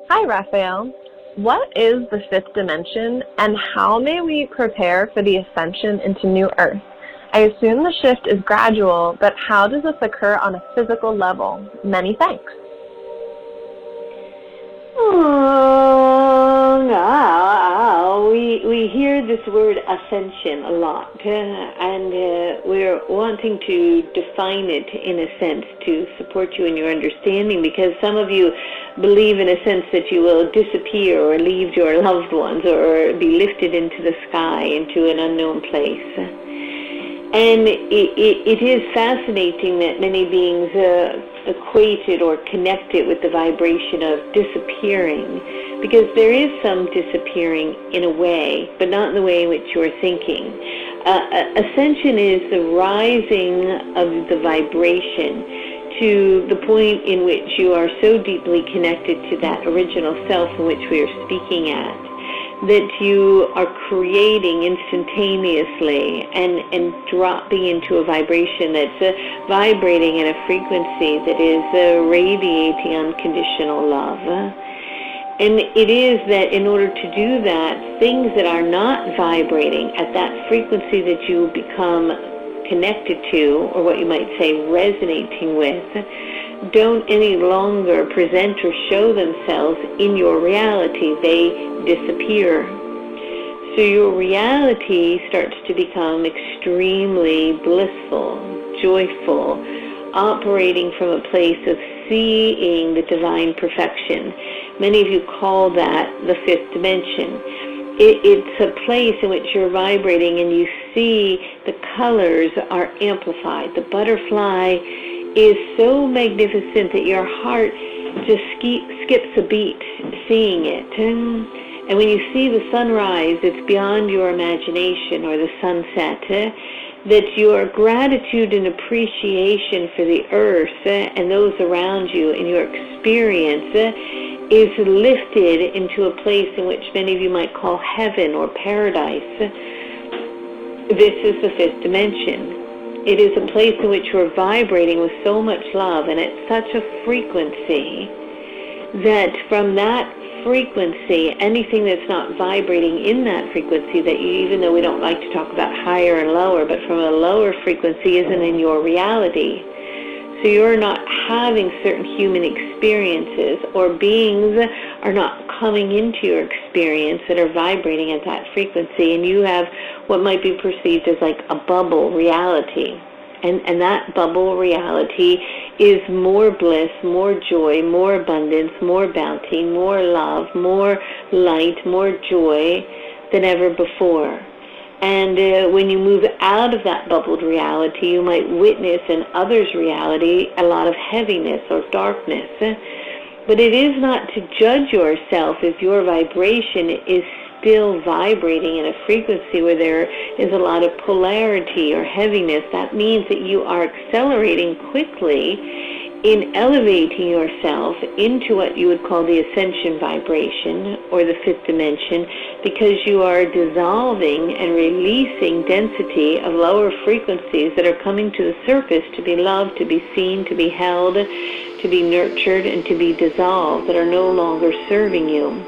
Hi, Raphael. What is the fifth dimension, and how may we prepare for the ascension into New Earth? I assume the shift is gradual, but how does this occur on a physical level? Many thanks. We hear this word ascension a lot, and we're wanting to define it in a sense to support you in your understanding, because some of you believe in a sense that you will disappear or leave your loved ones or be lifted into the sky, into an unknown place. And it is fascinating that many beings equate it or connect it with the vibration of disappearing, because there is some disappearing in a way, but not in the way in which you're thinking. Ascension is the rising of the vibration to the point in which you are so deeply connected to that original self in which we are speaking at, that you are creating instantaneously and dropping into a vibration that's vibrating at a frequency that is radiating unconditional love. And it is that in order to do that, things that are not vibrating at that frequency that you become connected to, or what you might say resonating with, don't any longer present or show themselves in your reality. They disappear. So your reality starts to become extremely blissful, joyful, operating from a place of seeing the divine perfection. Many of you call that the fifth dimension. It's a place in which you're vibrating and you see the colors are amplified. The butterfly is so magnificent that your heart just skips a beat seeing it. And when you see the sunrise, it's beyond your imagination, or the sunset, that your gratitude and appreciation for the earth and those around you and your experience is lifted into a place in which many of you might call heaven or paradise. This is the fifth dimension. It is a place in which we're vibrating with so much love and at such a frequency that from that frequency, anything that's not vibrating in that frequency, that you, even though we don't like to talk about higher and lower, but from a lower frequency, isn't in your reality. So you're not having certain human experiences, or beings are not coming into your experience that are vibrating at that frequency, and you have what might be perceived as like a bubble reality. And that bubble reality is more bliss, more joy, more abundance, more bounty, more love, more light, more joy than ever before. And when you move out of that bubbled reality, you might witness in others' reality a lot of heaviness or darkness. But it is not to judge yourself if your vibration is still vibrating in a frequency where there is a lot of polarity or heaviness. That means that you are accelerating quickly in elevating yourself into what you would call the ascension vibration, or the fifth dimension, because you are dissolving and releasing density of lower frequencies that are coming to the surface to be loved, to be seen, to be held, to be nurtured, and to be dissolved, that are no longer serving you.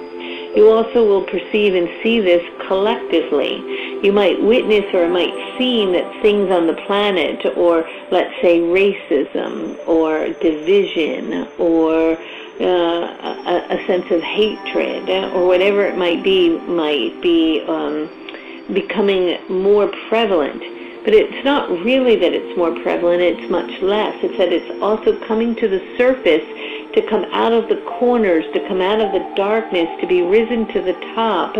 You also will perceive and see this collectively. You might witness, or it might seem that things on the planet, or let's say racism or division or a sense of hatred or whatever it might be becoming more prevalent. But it's not really that it's more prevalent, it's much less. It's that it's also coming to the surface, to come out of the corners, to come out of the darkness, to be risen to the top,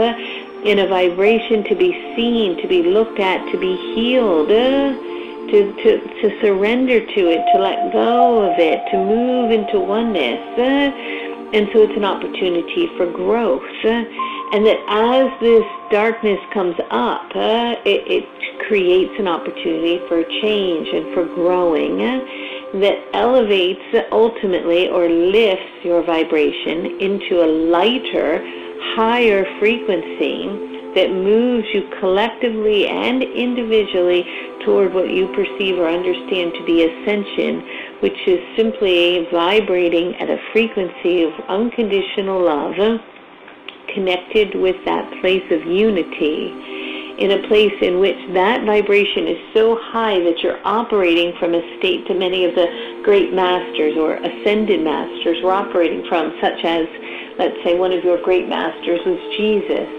in a vibration to be seen, to be looked at, to be healed, to surrender to it, to let go of it, to move into oneness. And so it's an opportunity for growth. And that as this darkness comes up, it creates an opportunity for change and for growing, that elevates ultimately, or lifts your vibration into a lighter, higher frequency that moves you collectively and individually toward what you perceive or understand to be ascension, which is simply vibrating at a frequency of unconditional love, connected with that place of unity, in a place in which that vibration is so high that you're operating from a state that many of the great masters or ascended masters were operating from, such as, let's say, one of your great masters was Jesus.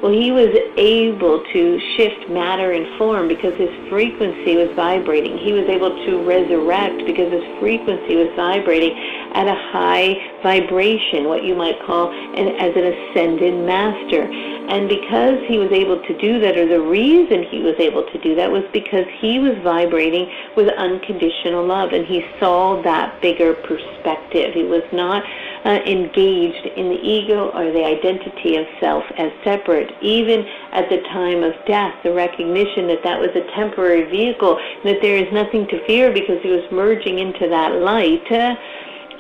Well, he was able to shift matter and form because his frequency was vibrating. He was able to resurrect because his frequency was vibrating at a high vibration, what you might call as an ascended master. And because he was able to do that, or the reason he was able to do that, was because he was vibrating with unconditional love, and he saw that bigger perspective. He was not engaged in the ego or the identity of self as separate. Even at the time of death, the recognition that that was a temporary vehicle, that there is nothing to fear because he was merging into that light,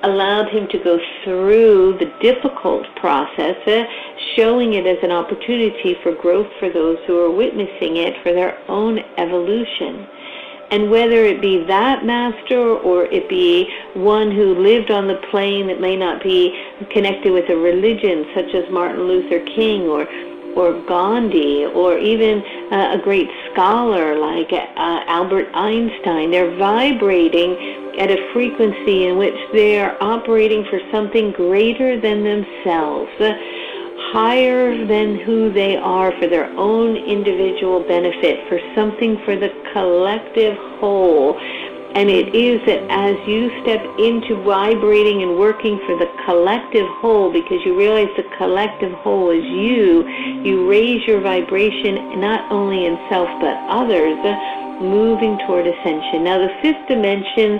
allowed him to go through the difficult process, showing it as an opportunity for growth for those who are witnessing it for their own evolution. And whether it be that master or it be one who lived on the plane that may not be connected with a religion, such as Martin Luther King or Gandhi, or even a great scholar like Albert Einstein, they're vibrating at a frequency in which they are operating for something greater than themselves, higher than who they are, for their own individual benefit, for something for the collective whole. And it is that as you step into vibrating and working for the collective whole, because you realize the collective whole is you raise your vibration not only in self but others, moving toward ascension. Now, the fifth dimension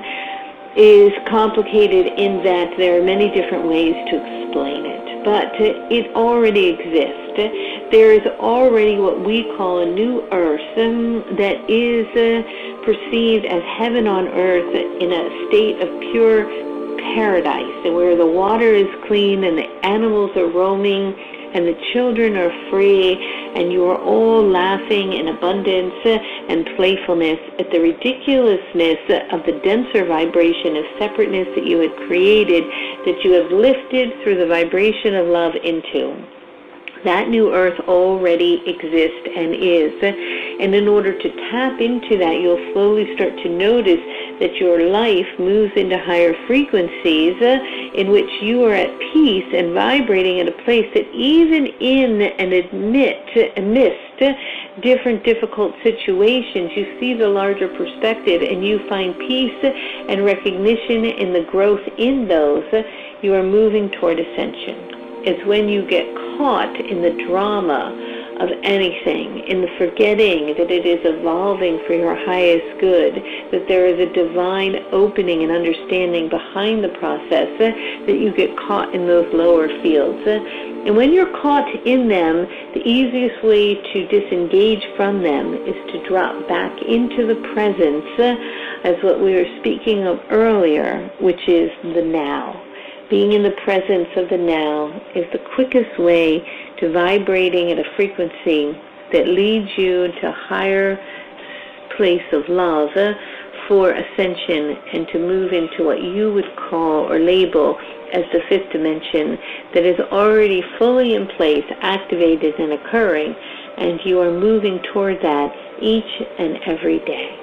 is complicated in that there are many different ways to explain it, but it already exists. There is already what we call a new earth that is perceived as heaven on earth, in a state of pure paradise, where the water is clean and the animals are roaming and the children are free, and you are all laughing in abundance and playfulness at the ridiculousness of the denser vibration of separateness that you had created, that you have lifted through the vibration of love into. That new earth already exists and is. And in order to tap into that, you'll slowly start to notice that your life moves into higher frequencies in which you are at peace and vibrating at a place that even in and amidst different difficult situations, you see the larger perspective and you find peace and recognition in the growth in those. You are moving toward ascension. It's when you get caught in the drama of anything, in the forgetting that it is evolving for your highest good, that there is a divine opening and understanding behind the process, that you get caught in those lower fields. And when you're caught in them, the easiest way to disengage from them is to drop back into the presence, as what we were speaking of earlier, which is the now. Being in the presence of the now is the quickest way to vibrating at a frequency that leads you to a higher place of love for ascension, and to move into what you would call or label as the fifth dimension that is already fully in place, activated and occurring, and you are moving toward that each and every day.